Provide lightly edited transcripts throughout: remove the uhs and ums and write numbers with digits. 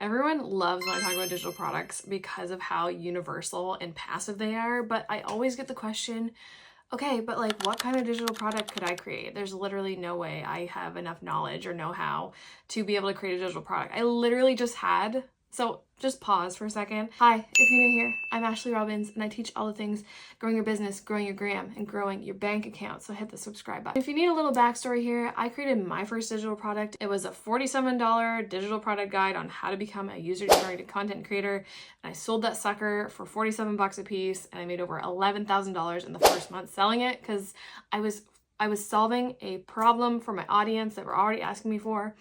Everyone loves when I talk about digital products because of how universal and passive they are, but I always get the question, okay, but like what kind of digital product could I create? There's literally no way I have enough knowledge or know-how to be able to create a digital product. I literally so just pause for a second. Hi, if you're new here, I'm Ashley Robbins and I teach all the things growing your business, growing your gram, and growing your bank account. So hit the subscribe button. If you need a little backstory here, I created my first digital product. It was a $47 digital product guide on how to become a user-generated content creator. And I sold that sucker for 47 bucks a piece and I made over $11,000 in the first month selling it because I was solving a problem for my audience that were already asking me for.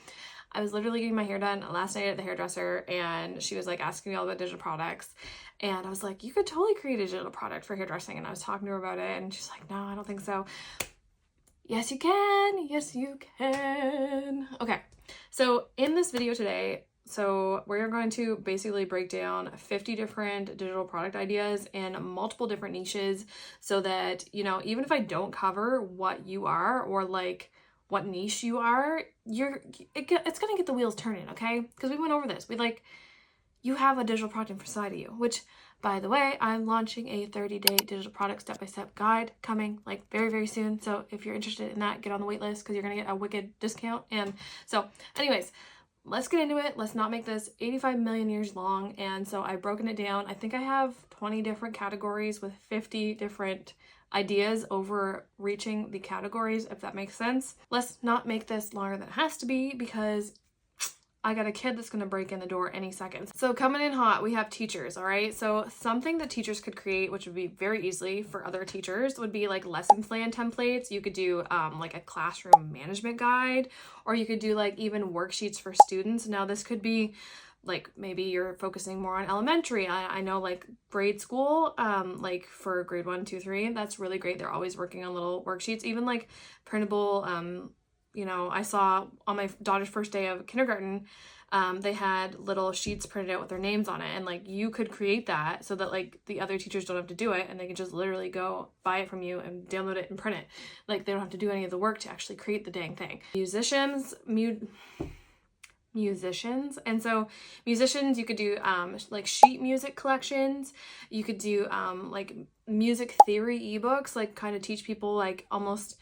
I was literally getting my hair done last night at the hairdresser and she was like asking me all about digital products. And I was like, you could totally create a digital product for hairdressing. And I was talking to her about it and she's like, no, I don't think so. Yes, you can. Yes, you can. Okay. So in this video today, we're going to basically break down 50 different digital product ideas in multiple different niches so that, you know, even if I don't cover what you are or like what niche you are, it's gonna get the wheels turning, okay? Because we went over this. You have a digital product inside of you, which, by the way, I'm launching a 30-day digital product step-by-step guide coming like very, very soon. So if you're interested in that, get on the wait list because you're gonna get a wicked discount. And so anyways, let's get into it. Let's not make this 85 million years long. And so I've broken it down. I think I have 20 different categories with 50 different ideas over reaching the categories, if that makes sense. Let's not make this longer than it has to be because I got a kid that's going to break in the door any second. So coming in hot, we have teachers, all right? So something that teachers could create, which would be very easily for other teachers, would be like lesson plan templates. You could do like a classroom management guide, or you could do like even worksheets for students. Now this could be like maybe you're focusing more on elementary. I know like grade school, like for grade 1, 2, 3, that's really great. They're always working on little worksheets, even like printable. You know, I saw on my daughter's first day of kindergarten, they had little sheets printed out with their names on it. And like you could create that so that like the other teachers don't have to do it and they can just literally go buy it from you and download it and print it. Like they don't have to do any of the work to actually create the dang thing. Musicians. And so musicians, you could do like sheet music collections. You could do like music theory ebooks, like kind of teach people like almost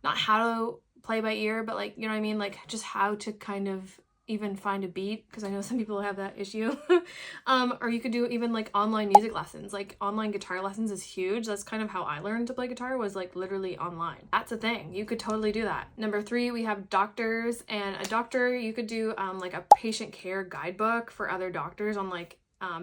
not how to play by ear, but like, you know what I mean? Like just how to kind of even find a beat, because I know some people have that issue. Or you could do even like online music lessons. Like online guitar lessons is huge. That's kind of how I learned to play guitar, was like literally online. That's a thing. You could totally do that. Number 3, we have doctors, and a doctor, you could do like a patient care guidebook for other doctors on like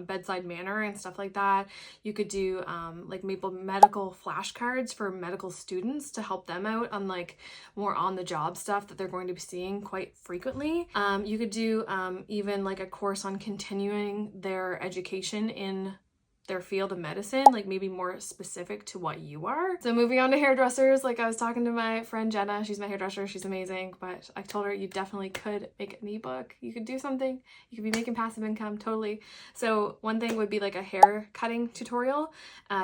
bedside manner and stuff like that. You could do like medical flashcards for medical students to help them out on like more on the job stuff that they're going to be seeing quite frequently. You could do even like a course on continuing their education in their field of medicine, like maybe more specific to what you are. So moving on to hairdressers, like I was talking to my friend Jenna, she's my hairdresser, she's amazing, but I told her you definitely could make an ebook. You could do something, you could be making passive income, totally. So one thing would be like a hair cutting tutorial.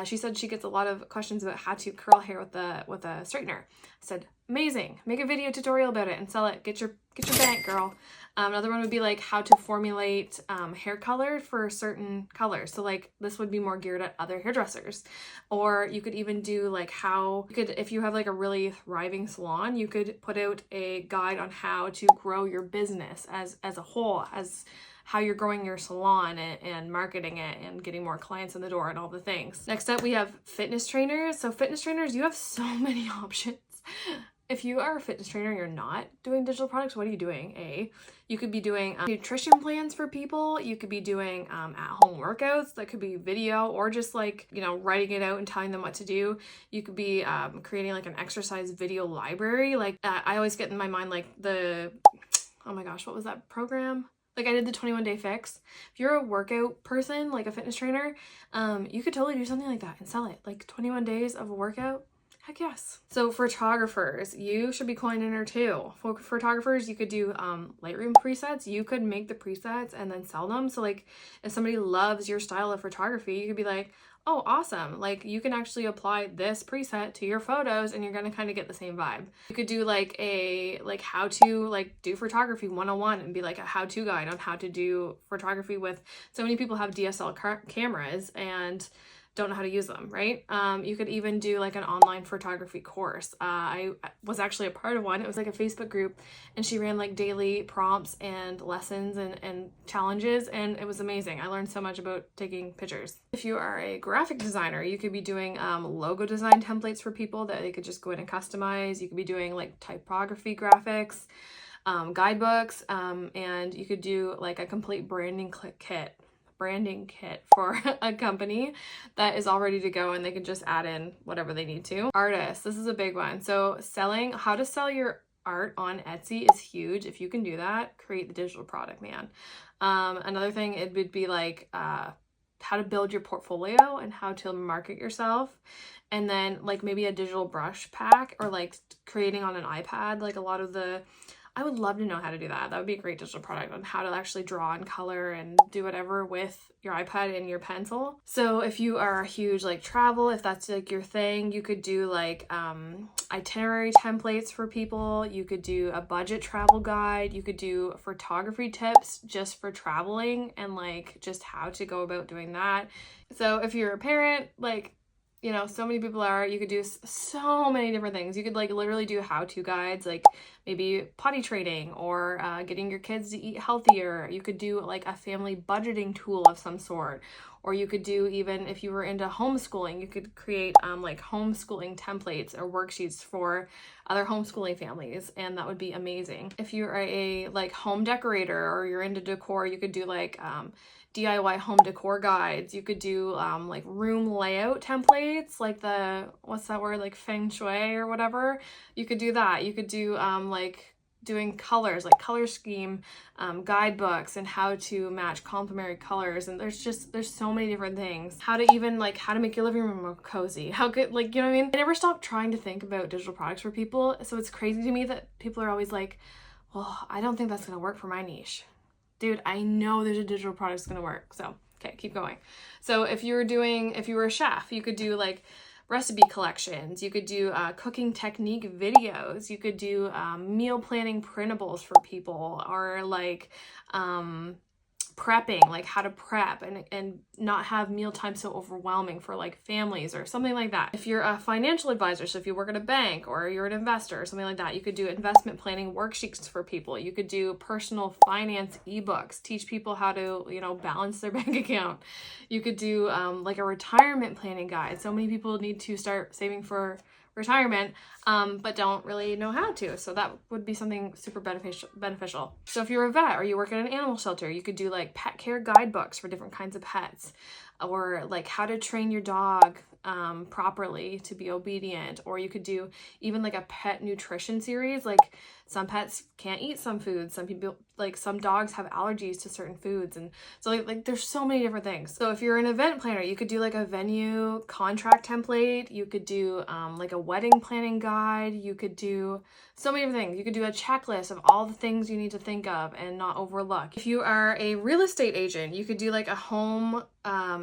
She said she gets a lot of questions about how to curl hair with a straightener. I said, amazing, make a video tutorial about it and sell it, get your bank, girl. Another one would be like how to formulate hair color for certain colors. So like this would be more geared at other hairdressers. Or you could even do like if you have like a really thriving salon, you could put out a guide on how to grow your business as a whole, as how you're growing your salon and marketing it and getting more clients in the door and all the things. Next up, we have fitness trainers. So fitness trainers, you have so many options. If you are a fitness trainer and you're not doing digital products, what are you doing? You could be doing nutrition plans for people. You could be doing at-home workouts. That could be video, or just like, you know, writing it out and telling them what to do. You could be creating like an exercise video library. Like I always get in my mind like oh my gosh, what was that program? Like I did the 21-day fix. If you're a workout person, like a fitness trainer, you could totally do something like that and sell it. Like 21 days of a workout. Heck yes. So photographers, you should be coin in her too. For photographers, you could do Lightroom presets. You could make the presets and then sell them. So like if somebody loves your style of photography, you could be like, oh, awesome. Like you can actually apply this preset to your photos and you're going to kind of get the same vibe. You could do like a how to do photography 101 and be like a how-to guide on how to do photography with so many people have DSLR cameras and don't know how to use them, right? You could even do like an online photography course. I was actually a part of one. It was like a Facebook group and she ran like daily prompts and lessons and challenges, and it was amazing. I learned so much about taking pictures. If you are a graphic designer, you could be doing logo design templates for people that they could just go in and customize. You could be doing like typography graphics, guidebooks, and you could do like a complete branding kit for a company that is all ready to go and they can just add in whatever they need to. Artists, this is a big one. So how to sell your art on Etsy is huge. If you can do that, create the digital product, man. Another thing, it would be like how to build your portfolio and how to market yourself. And then like maybe a digital brush pack or like creating on an iPad, like a lot of I would love to know how to do that. That would be a great digital product on how to actually draw and color and do whatever with your iPad and your pencil. So if you are a huge like travel, if that's like your thing, you could do like itinerary templates for people. You could do a budget travel guide. You could do photography tips just for traveling and like just how to go about doing that. So if you're a parent, like, you know, so many people are, you could do so many different things. You could like literally do how-to guides, like maybe potty training or getting your kids to eat healthier. You could do like a family budgeting tool of some sort, or you could do, even if you were into homeschooling, you could create like homeschooling templates or worksheets for other homeschooling families, and that would be amazing. If you're a like home decorator or you're into decor, you could do like DIY home decor guides. You could do like room layout templates, like what's that word, like feng shui or whatever. You could do that. You could do like doing colors, like color scheme guidebooks and how to match complementary colors. And there's so many different things. How to make your living room more cozy. How good, like, you know what I mean? I never stop trying to think about digital products for people. So it's crazy to me that people are always like, well, I don't think that's going to work for my niche. Dude, I know there's a digital product that's gonna work. So, okay, keep going. So if you were a chef, you could do like recipe collections. You could do cooking technique videos. You could do meal planning printables for people, or like prepping, like how to prep and not have mealtime so overwhelming for like families or something like that. If you're a financial advisor, so if you work at a bank or you're an investor or something like that, you could do investment planning worksheets for people. You could do personal finance ebooks, teach people how to, you know, balance their bank account. You could do like a retirement planning guide. So many people need to start saving for retirement, but don't really know how to. So that would be something super beneficial. So if you're a vet or you work at an animal shelter, you could do like pet care guidebooks for different kinds of pets, or like how to train your dog properly to be obedient. Or you could do even like a pet nutrition series. Like some pets can't eat some foods. Some people, like some dogs have allergies to certain foods. And so like there's so many different things. So if you're an event planner, you could do like a venue contract template. You could do like a wedding planning guide. You could do so many different things. You could do a checklist of all the things you need to think of and not overlook. If you are a real estate agent, you could do like a home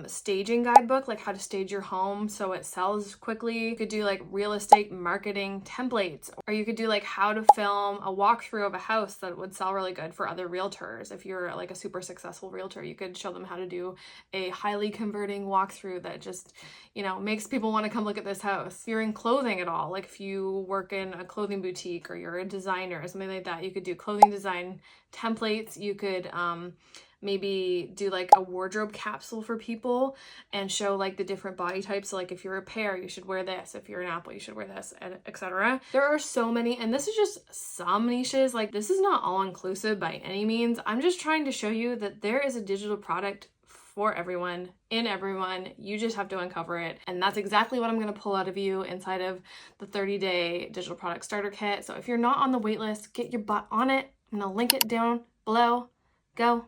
staging guidebook, like how to stage your home so it sells quickly. You could do like real estate marketing templates, or you could do like how to film a walkthrough of a house that would sell really good for other realtors. If you're like a super successful realtor, you could show them how to do a highly converting walkthrough that just, you know, makes people want to come look at this house. If you're in clothing at all, like if you work in a clothing boutique or you're a designer or something like that, you could do clothing design templates. You could maybe do like a wardrobe capsule for people and show like the different body types. So like if you're a pear, you should wear this. If you're an apple, you should wear this, etc. There are so many, and this is just some niches. Like this is not all inclusive by any means. I'm just trying to show you that there is a digital product for everyone, in everyone. You just have to uncover it. And that's exactly what I'm going to pull out of you inside of the 30-day digital product starter kit. So if you're not on the wait list, get your butt on it. I'm going to link it down below. Go.